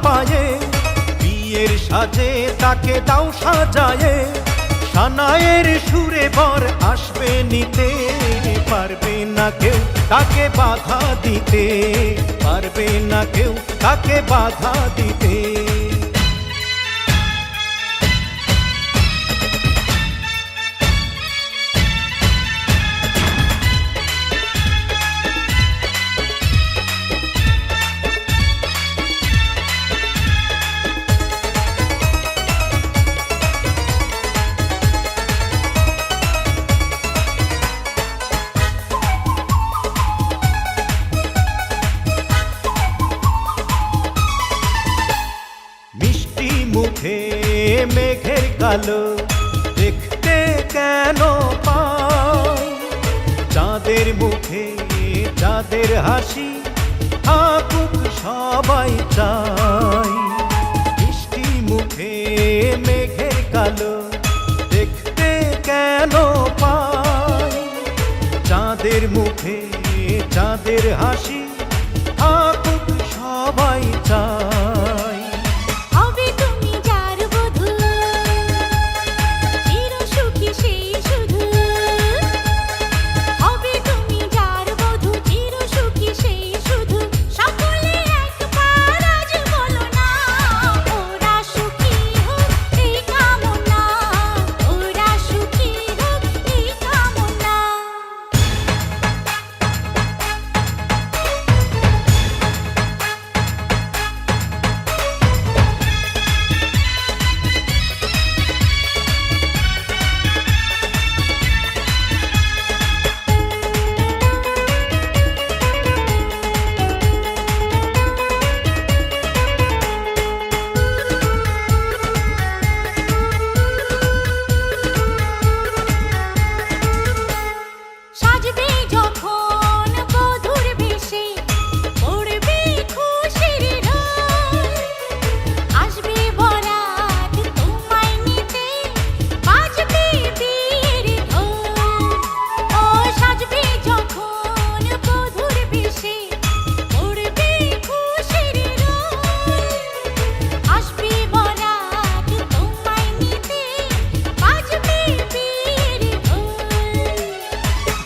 পায়ে, বিয়ের সাজে তাকে দাও সাজায়ে, সানায়ের সুরে বর আসবে নিতে, পারবে না কেউ তাকে বাধা দিতে, পারবে না কেউ তাকে বাধা দিতে। মুখে মেঘের কালো দেখতে কেন পাই, চাঁদের মুখে চাঁদের হাসি থাকুক সবাই চাই। মিষ্টি মুখে মেঘের কালো দেখতে কেন পাই, চাঁদের মুখে চাঁদের হাসি থাকুক সবাই চাই।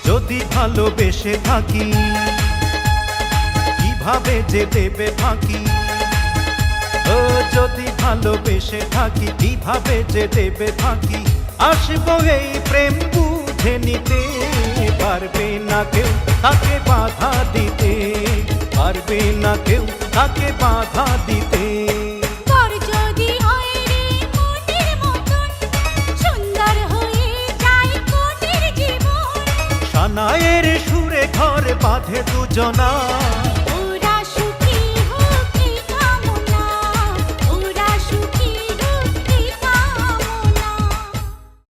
যদি ভালোবেসে থাকি কিভাবে যে দেবে ফাঁকি, ও যদি ভালোবেসে থাকি কিভাবে যে দেবে ফাঁকি, আসবো এই প্রেম বুঝে নিতে, পারবে না কেউ তাকে বাধা দিতে, পারবে না কেউ তাকে বাধা দিতে। সানায়ের সুরে ঘর বাঁধে দুজনা।